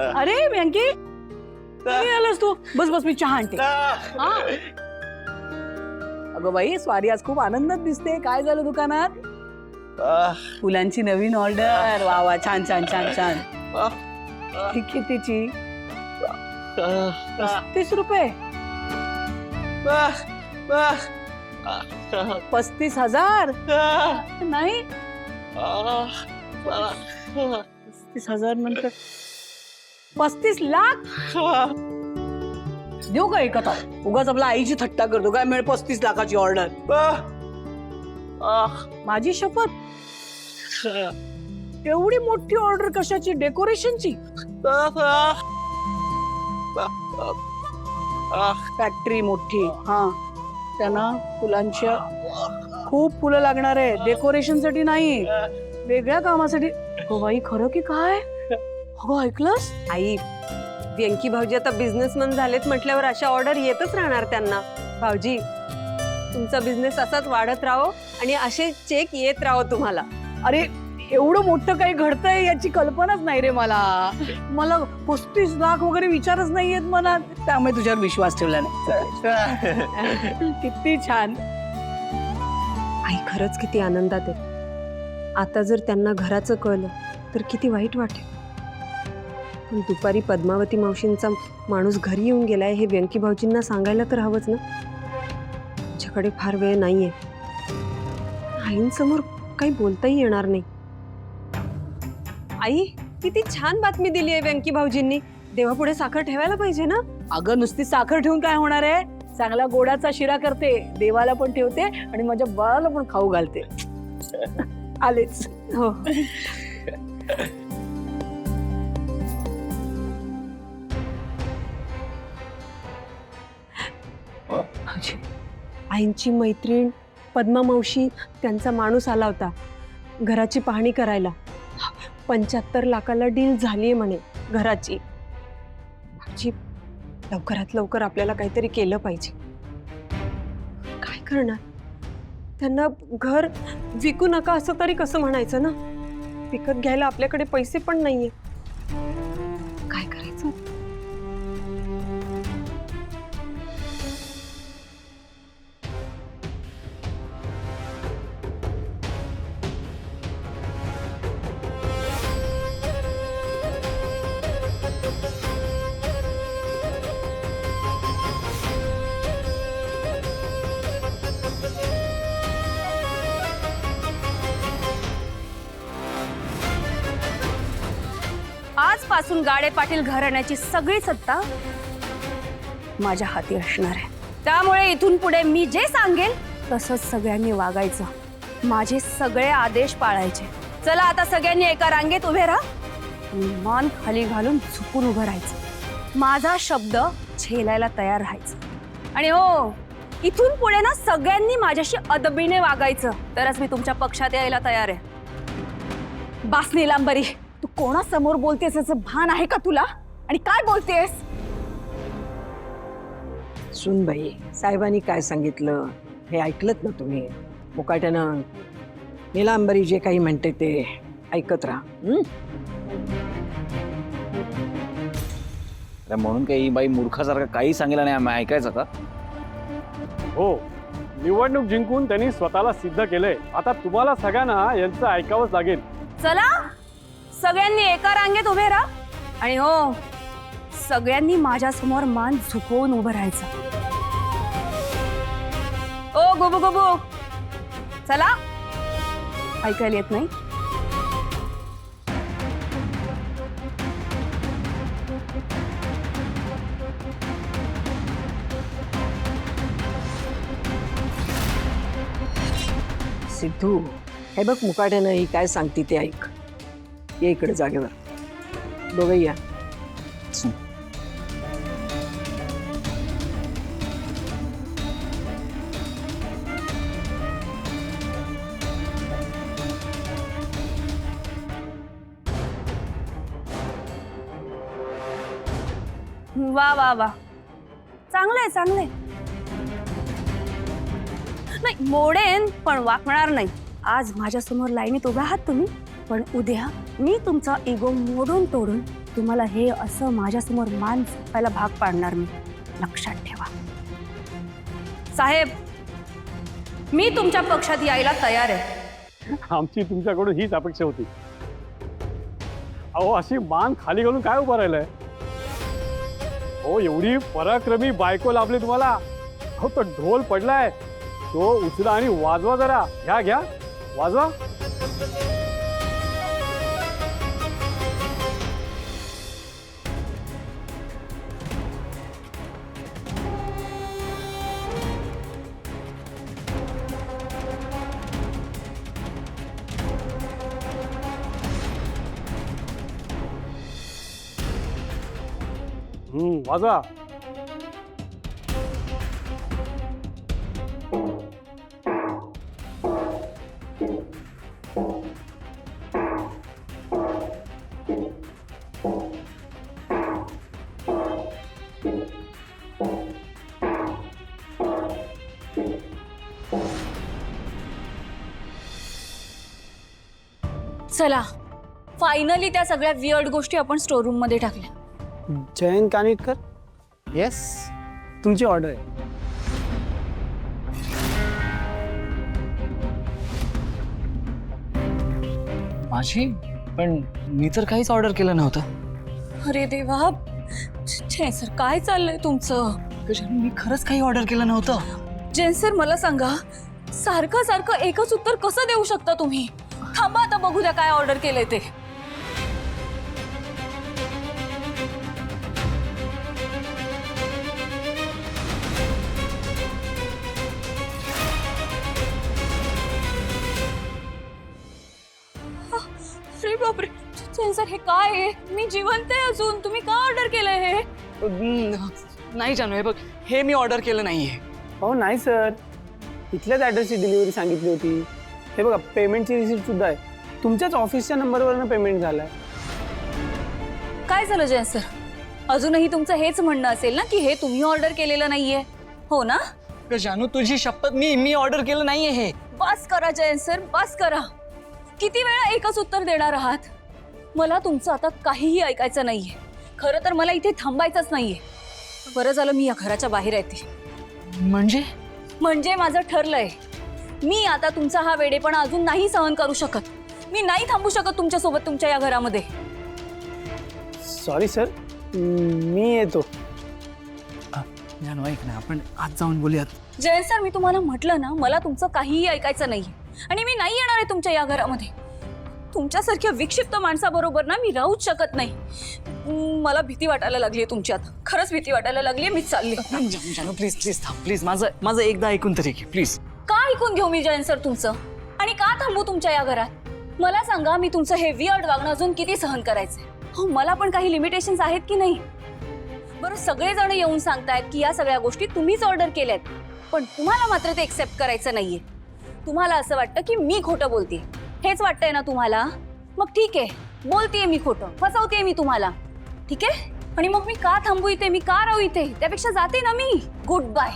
अरे व्यंकी कधी आलास तू? बस बस मी चहा आणते. अगं बाई स्वारी आज खूप आनंदात दिसते. काय झालं दुकानात? फुलांची नवीन ऑर्डर. वा वा छान छान छान छान. कितीची? 35 रुपये. 35,000 नाही. 35,000 नंतर 35 लाख देऊ का एक आता? उगाच आपला आईची थट्टा करतो काय? मिळेल 35 लाखाची ऑर्डर. माझी शपथ, एवढी मोठी ऑर्डर कशाची? डेकोरेशनची? फॅक्टरी मोठी. हा त्यांना फुलांच्या खूप फुलं लागणार आहे. डेकोरेशन साठी नाही, वेगळ्या कामासाठी. हो बाई खरं की काय? हो ऐकलंस? आई, व्यंकी भाऊजी आता बिझनेसमन झालेत म्हटल्यावर अशा ऑर्डर येतच राहणार त्यांना. भाऊजी, तुमचा बिझनेस असाच वाढत राहो आणि असे चेक येत राहो तुम्हाला. अरे एवढं मोठं काही घडतंय याची कल्पनाच नाही रे मला. 35 लाख वगैरे विचारच नाहीयेत मनात. त्यामुळे तुझ्यावर विश्वास ठेवला नाही. किती छान. आई खरंच किती आनंदात आहे. आता जर त्यांना घराचं कळलं तर किती वाईट वाटेल. पण दुपारी पद्मावती मावशींचा माणूस घरी येऊन गेलाय हे व्यंकी भाऊजींना सांगायला तर हवंच ना. माझ्याकडे फार वेळ नाहीये. आईंसमोर काही बोलताही येणार नाही. आई, किती छान बातमी दिली आहे व्यंकी भाऊजींनी. देवापुढे साखर ठेवायला पाहिजे ना. अगं नुसती साखर ठेवून काय होणार आहे? चांगला गोडाचा शिरा करते, देवाला पण ठेवते आणि माझ्या बाळाला पण खाऊ घालते. आलेच. हो. आईंची मैत्रीण पद्मा मावशी, त्यांचा माणूस आला होता घराची पाहणी करायला. 75 लाखाला डील झालीये म्हणे घराची. लवकरात लवकर आपल्याला काहीतरी केलं पाहिजे. काय करणार? त्यांना घर विकू नका असं तरी कसं म्हणायचं ना. विकत घ्यायला आपल्याकडे पैसे पण नाहीये. काय करायचं? आजपासून गाडे पाटील घराण्याची सगळी सत्ता माझ्या हाती असणार आहे. त्यामुळे इथून पुढे मी जे सांगेल तसंच सगळ्यांनी वागायचं. माझे सगळे आदेश पाळायचे. चला आता सगळ्यांनी एका रांगेत उभे राहा. मान खाली घालून झुकून उभं राहायचं. माझा शब्द झेलायला तयार राहायचं. आणि हो, इथून पुढे ना सगळ्यांनी माझ्याशी अदबीने वागायचं. तरच मी तुमच्या पक्षात यायला तयार आहे. बास नीलांबरी, तू कोणासमोर बोलतेस याचं भान आहे का तुला? आणि काय बोलतेस? सुनबाई, साहेबांनी काय सांगितलं हे ऐकलत ना तुम्ही? मुकाट्यानं नीलांबरी जे काही म्हणते ते ऐकत राहा. म्हणून काही बाई मूर्खासारखं काही सांगितलं नाही आम्ही ऐकायचं का? हो, निवडणूक जिंकून त्यांनी स्वतःला सिद्ध केलंय. आता तुम्हाला सगळ्यांना यांचं ऐकावंच लागेल. चला सगळ्यांनी एका रांगेत उभे राहा. आणि हो, सगळ्यांनी माझ्या समोर मान झुकवून उभं राहायचं. ओ गुबू गुबू, चला. ऐकायला येत नाही? सिद्धू, हे बघ मुकाट्यानं ही काय सांगते ते ऐक. ये इकडे जागेवर. दोघं या. वा वा वा, चांगलंय चांगलंय. नाही मोडेन पण वाकणार नाही. आज माझ्या समोर लाईनीत उभे आहात तुम्ही, पण उद्या मी तुमचा इगो मोडून तोडून तुम्हाला हे असं माझ्यासमोर मान जपायला भाग पाडणार मी, लक्षात ठेवा. साहेब, मी तुमच्या पक्षात यायला तयार आहे. आमची तुमच्याकडून हीच अपेक्षा होती. अहो अशी मान खाली घालून काय उभं राहिलंय? हो एवढी पराक्रमी बायको लाभली तुम्हाला. हो तो ढोल पडलाय, तो उचला आणि वाजवा जरा. घ्या घ्या वाजवा. वाजवा. चला, फायनली त्या सगळ्या वियर्ड गोष्टी आपण स्टोर रूम मध्ये टाकल्या. जयंत कानिटकर, येस, तुमची ऑर्डर आहे. माझी? पण मी तर काहीच ऑर्डर केलं नव्हतं. अरे देवा, जैन सर काय चाललंय तुमचं? मी खरंच काही ऑर्डर केलं नव्हतं. जैन सर मला सांगा, सारखं सारखं एकच उत्तर कसं देऊ शकता तुम्ही? थांबा आता बघू द्या काय ऑर्डर केलंय ते. अरे बापरे, जैन सर हे काय आहे? मी जिवंत आहे अजून, तुम्ही का ऑर्डर केलंय हे? नाही जानू, हे बघ, हे मी ऑर्डर केलं नाहीये. हो नाही सर, इथल्याच ॲड्रेसची डिलिव्हरी सांगितली होती. हे बघा, पेमेंटची रिसिप्ट सुद्धा आहे. तुमच्याच ऑफिसच्या नंबरवरनं पेमेंट झालंय. काय झालं जैन सर? अजूनही तुमचं हेच म्हणणं असेल ना की हे तुम्ही ऑर्डर केलेलं नाहीये, हो ना? जानू तुझी शपथ, मी ऑर्डर केलं नाहीये हे. बस करा जयंत सर, बस करा. किती वेळा एकच उत्तर देणार आहात? मला तुमचं आता काहीही ऐकायचं नाहीये. खरं तर मला इथे थांबायचंच नाहीये. बरं झालं मी या घराच्या बाहेर येते. म्हणजे माझं ठरलंय. मी आता तुमचा हा वेडेपणा अजून नाही सहन करू शकत. मी नाही थांबू शकत तुमच्यासोबत तुमच्या या घरामध्ये. सॉरी सर, मी येतो. जानू ऐक ना, आपण आज जाऊन बोलूयात. जयंत सर, मी तुम्हाला म्हटलं ना, मला तुमचं काहीही ऐकायचं नाहीये आणि मी नाही येणार आहे तुमच्या या घरामध्ये. तुमच्यासारख्या विक्षिप्त माणसाबरोबर ना मी राहूच शकत नाही. मला भीती वाटायला लागली तुमची आता. खरंच भीती वाटायला लागली. मी चालली. जानू प्लीज प्लीज थांब, प्लीज. माझं एकदा ऐकून तरी घे प्लीज. का ऐकून घेऊ मी जयंत सर तुमचं? आणि का थांबू तुमच्या या घरात? मला सांगा, मी तुमचं हे वियर्ड वागणं अजून किती सहन करायचंय? हो, मला पण काही लिमिटेशन्स आहेत की नाही? बरं, सगळेजण येऊन सांगतायत की या सगळ्या गोष्टी तुम्हीच ऑर्डर केल्यात, पण तुम्हाला मात्र ते एक्सेप्ट करायचं नाहीये. तुम्हाला असं वाटतं की मी खोटं बोलते. हेच वाटतंय ना तुम्हाला? मग ठीक आहे, बोलतेय मी खोटं, फसवतेय मी तुम्हाला. ठीक आहे, आणि मग मी का थांबू इथे? मी का राहू इथे? त्यापेक्षा जाते ना मी. Good bye.